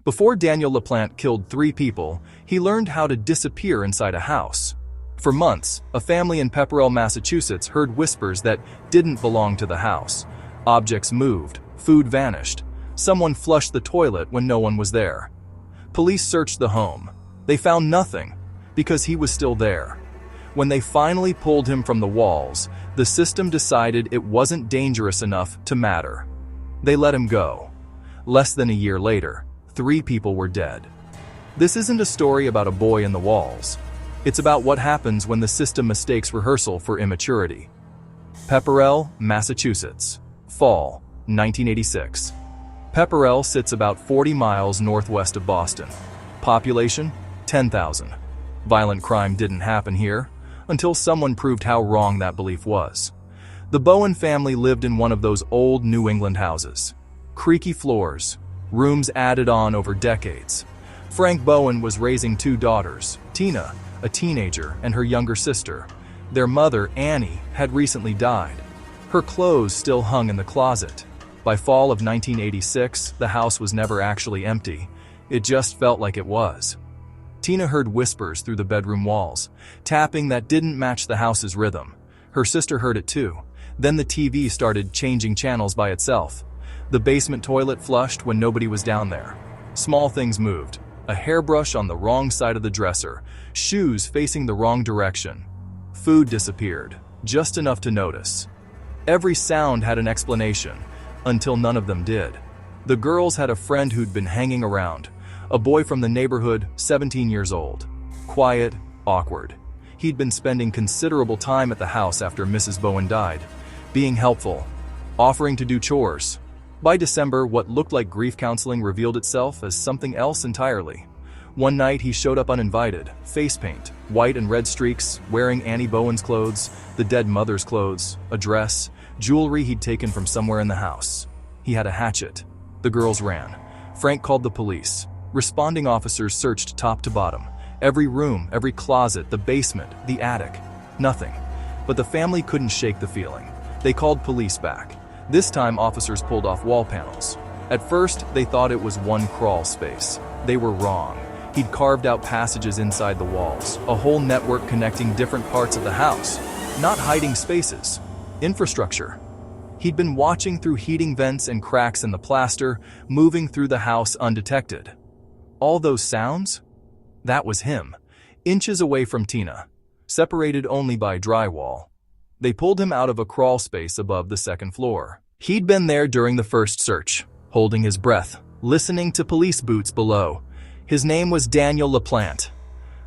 Before Daniel LaPlante killed 3 people, he learned how to disappear inside a house. For months, a family in Pepperell, Massachusetts heard whispers that didn't belong to the house. Objects moved, food vanished. Someone flushed the toilet when no one was there. Police searched the home. They found nothing, because he was still there. When they finally pulled him from the walls, the system decided it wasn't dangerous enough to matter. They let him go. Less than a year later, 3 people were dead. This isn't a story about a boy in the walls. It's about what happens when the system mistakes rehearsal for immaturity. Pepperell, Massachusetts. Fall, 1986. Pepperell sits about 40 miles northwest of Boston. Population, 10,000. Violent crime didn't happen here, until someone proved how wrong that belief was. The Bowen family lived in one of those old New England houses. Creaky floors, rooms added on over decades. Frank Bowen was raising 2 daughters, Tina, a teenager, and her younger sister. Their mother, Annie, had recently died. Her clothes still hung in the closet. By fall of 1986, the house was never actually empty. It just felt like it was. Tina heard whispers through the bedroom walls, tapping that didn't match the house's rhythm. Her sister heard it too. Then the TV started changing channels by itself. The basement toilet flushed when nobody was down there. Small things moved. A hairbrush on the wrong side of the dresser, shoes facing the wrong direction. Food disappeared, just enough to notice. Every sound had an explanation, until none of them did. The girls had a friend who'd been hanging around, a boy from the neighborhood, 17 years old. Quiet, awkward. He'd been spending considerable time at the house after Mrs. Bowen died, being helpful, offering to do chores. By December, what looked like grief counseling revealed itself as something else entirely. One night he showed up uninvited, face paint, white and red streaks, wearing Annie Bowen's clothes, the dead mother's clothes, a dress, jewelry he'd taken from somewhere in the house. He had a hatchet. The girls ran. Frank called the police. Responding officers searched top to bottom. Every room, every closet, the basement, the attic. Nothing. But the family couldn't shake the feeling. They called police back. This time officers pulled off wall panels. At first, they thought it was one crawl space. They were wrong. He'd carved out passages inside the walls, a whole network connecting different parts of the house. Not hiding spaces. Infrastructure. He'd been watching through heating vents and cracks in the plaster, moving through the house undetected. All those sounds? That was him, inches away from Tina, separated only by drywall. They pulled him out of a crawl space above the 2nd floor. He'd been there during the first search, holding his breath, listening to police boots below. His name was Daniel LaPlante.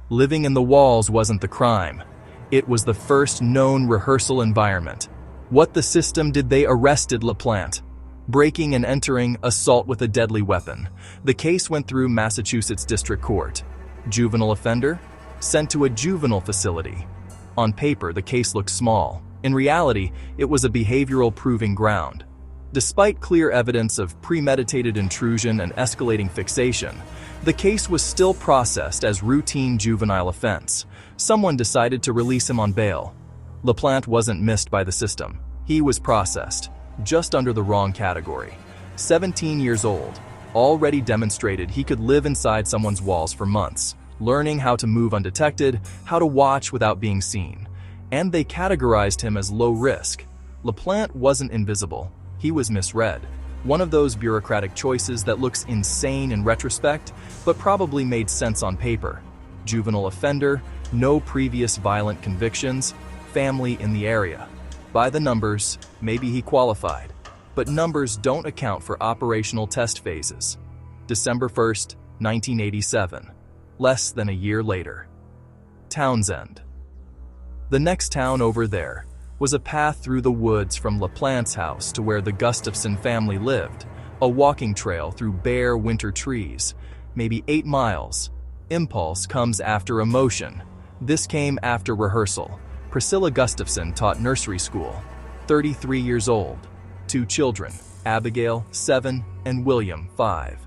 Living in the walls wasn't the crime. It was the first known rehearsal environment. What the system did? They arrested LaPlante. Breaking and entering, assault with a deadly weapon. The case went through Massachusetts District Court. Juvenile offender? Sent to a juvenile facility. On paper, the case looked small. In reality, it was a behavioral proving ground. Despite clear evidence of premeditated intrusion and escalating fixation, the case was still processed as routine juvenile offense. Someone decided to release him on bail. LaPlante wasn't missed by the system. He was processed, just under the wrong category. 17 years old, already demonstrated he could live inside someone's walls for months, learning how to move undetected, how to watch without being seen. And they categorized him as low risk. LaPlante wasn't invisible. He was misread. One of those bureaucratic choices that looks insane in retrospect, but probably made sense on paper. Juvenile offender, no previous violent convictions, family in the area. By the numbers, maybe he qualified. But numbers don't account for operational test phases. December 1st, 1987. Less than a year later. Townsend. The next town over there was a path through the woods from LaPlante's house to where the Gustafson family lived, a walking trail through bare winter trees, maybe 8 miles. Impulse comes after emotion. This came after rehearsal. Priscilla Gustafson taught nursery school, 33 years old. 2 children, Abigail, 7, and William, 5.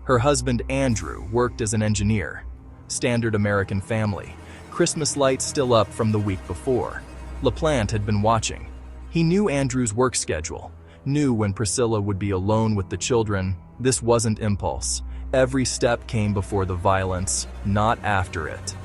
Her husband Andrew worked as an engineer. Standard American family. Christmas lights still up from the week before. LaPlante had been watching. He knew Andrew's work schedule, knew when Priscilla would be alone with the children. This wasn't impulse. Every step came before the violence, not after it.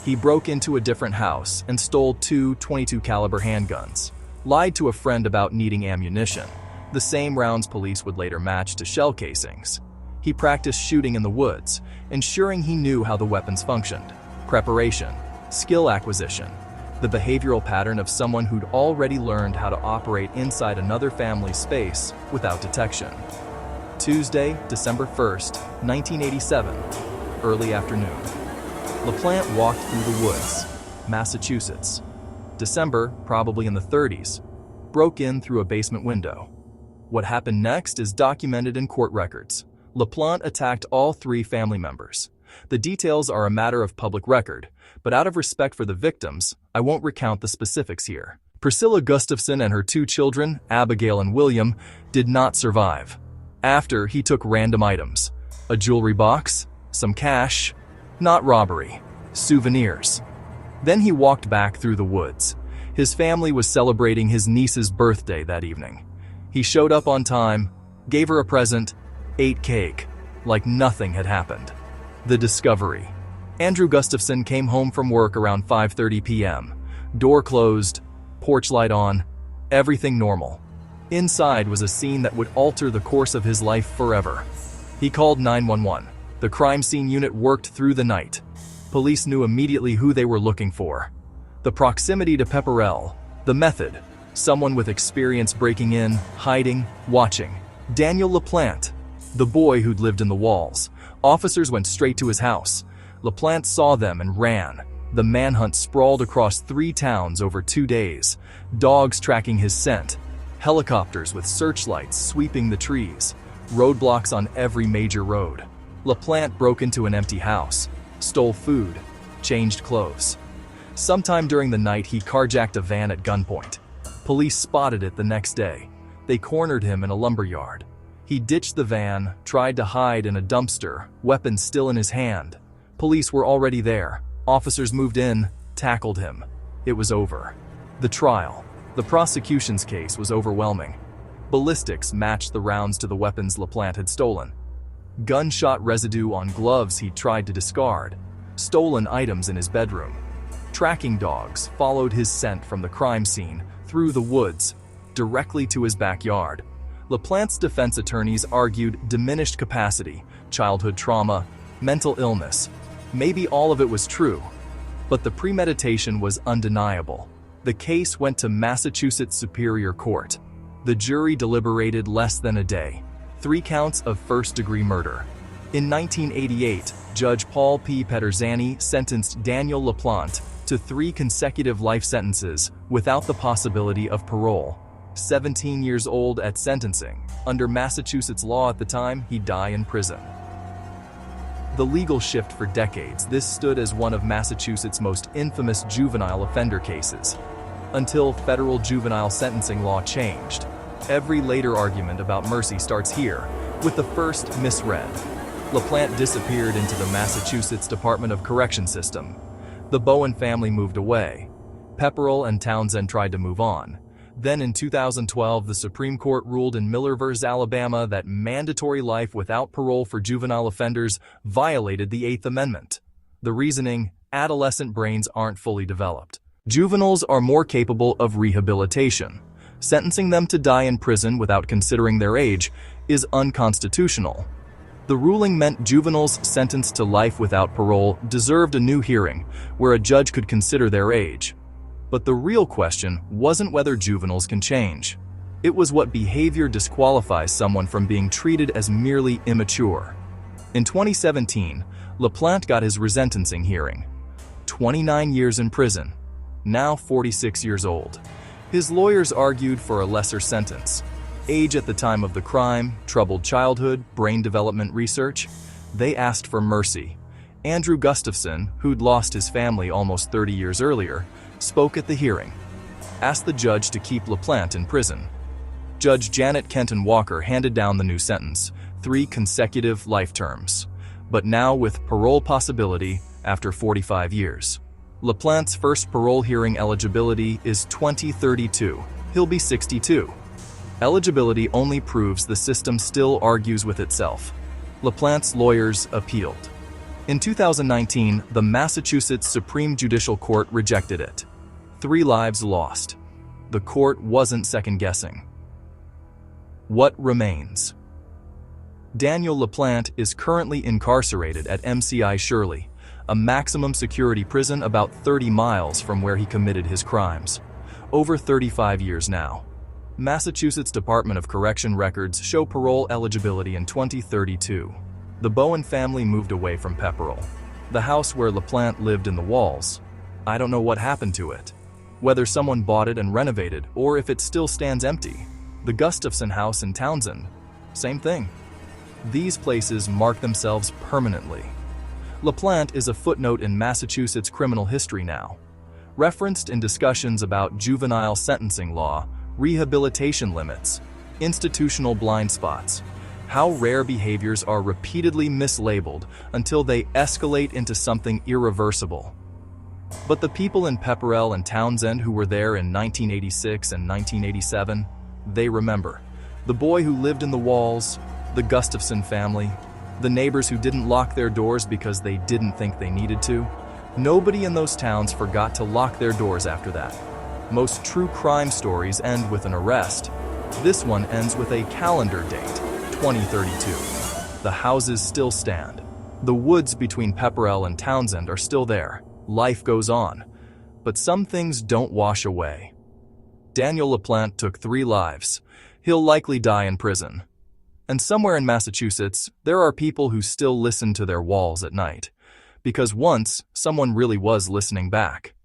He broke into a different house and stole two .22 caliber handguns, lied to a friend about needing ammunition, the same rounds police would later match to shell casings. He practiced shooting in the woods, ensuring he knew how the weapons functioned. Preparation, skill acquisition, the behavioral pattern of someone who'd already learned how to operate inside another family's space without detection. Tuesday, December 1st, 1987, early afternoon. LaPlante walked through the woods, Massachusetts. December, probably in the 30s, broke in through a basement window. What happened next is documented in court records. LaPlante attacked all three family members. The details are a matter of public record, but out of respect for the victims, I won't recount the specifics here. Priscilla Gustafson and her two children, Abigail and William, did not survive. After, he took random items: a jewelry box, some cash, not robbery, souvenirs. Then he walked back through the woods. His family was celebrating his niece's birthday that evening. He showed up on time, gave her a present, ate cake, like nothing had happened. The discovery. Andrew Gustafson came home from work around 5:30 p.m. Door closed, porch light on, everything normal. Inside was a scene that would alter the course of his life forever. He called 911. The crime scene unit worked through the night. Police knew immediately who they were looking for. The proximity to Pepperell. The method. Someone with experience breaking in, hiding, watching. Daniel LaPlante, the boy who'd lived in the walls. Officers went straight to his house. LaPlante saw them and ran. The manhunt sprawled across 3 towns over 2 days. Dogs tracking his scent. Helicopters with searchlights sweeping the trees. Roadblocks on every major road. LaPlante broke into an empty house, stole food, changed clothes. Sometime during the night, he carjacked a van at gunpoint. Police spotted it the next day. They cornered him in a lumber yard. He ditched the van, tried to hide in a dumpster, weapon still in his hand. Police were already there. Officers moved in, tackled him. It was over. The trial. The prosecution's case was overwhelming. Ballistics matched the rounds to the weapons LaPlante had stolen. Gunshot residue on gloves he'd tried to discard. Stolen items in his bedroom. Tracking dogs followed his scent from the crime scene, through the woods, directly to his backyard. LaPlante's defense attorneys argued diminished capacity, childhood trauma, mental illness. Maybe all of it was true, but the premeditation was undeniable. The case went to Massachusetts Superior Court. The jury deliberated less than a day. 3 counts of first-degree murder. In 1988, Judge Paul P. Peterzani sentenced Daniel LaPlante to 3 consecutive life sentences without the possibility of parole. 17 years old at sentencing. Under Massachusetts law at the time, he'd die in prison. The legal shift for decades, this stood as one of Massachusetts' most infamous juvenile offender cases. Until federal juvenile sentencing law changed. Every later argument about mercy starts here, with the first misread. LaPlante disappeared into the Massachusetts Department of Correction system. The Bowen family moved away. Pepperell and Townsend tried to move on. Then in 2012, the Supreme Court ruled in Miller v. Alabama that mandatory life without parole for juvenile offenders violated the 8th Amendment. The reasoning: adolescent brains aren't fully developed. Juveniles are more capable of rehabilitation. Sentencing them to die in prison without considering their age is unconstitutional. The ruling meant juveniles sentenced to life without parole deserved a new hearing, where a judge could consider their age. But the real question wasn't whether juveniles can change. It was what behavior disqualifies someone from being treated as merely immature. In 2017, LaPlante got his resentencing hearing. 29 years in prison. Now 46 years old. His lawyers argued for a lesser sentence. Age at the time of the crime, troubled childhood, brain development research. They asked for mercy. Andrew Gustafson, who'd lost his family almost 30 years earlier, spoke at the hearing. Asked the judge to keep LaPlante in prison. Judge Janet Kenton Walker handed down the new sentence, 3 consecutive life terms, but now with parole possibility after 45 years. LaPlante's first parole hearing eligibility is 2032. He'll be 62. Eligibility only proves the system still argues with itself. LaPlante's lawyers appealed. In 2019, the Massachusetts Supreme Judicial Court rejected it. 3 lives lost. The court wasn't second-guessing. What remains? Daniel LaPlante is currently incarcerated at MCI Shirley, a maximum security prison about 30 miles from where he committed his crimes. Over 35 years now. Massachusetts Department of Correction records show parole eligibility in 2032. The Bowen family moved away from Pepperell. The house where LaPlante lived in the walls. I don't know what happened to it. Whether someone bought it and renovated, or if it still stands empty. The Gustafson house in Townsend. Same thing. These places mark themselves permanently. LaPlante is a footnote in Massachusetts criminal history now. Referenced in discussions about juvenile sentencing law, rehabilitation limits, institutional blind spots, how rare behaviors are repeatedly mislabeled until they escalate into something irreversible. But the people in Pepperell and Townsend who were there in 1986 and 1987, they remember. The boy who lived in the walls, the Gustafson family, the neighbors who didn't lock their doors because they didn't think they needed to. Nobody in those towns forgot to lock their doors after that. Most true crime stories end with an arrest. This one ends with a calendar date, 2032. The houses still stand. The woods between Pepperell and Townsend are still there. Life goes on. But some things don't wash away. Daniel LaPlante took 3 lives. He'll likely die in prison. And somewhere in Massachusetts, there are people who still listen to their walls at night. Because once, someone really was listening back.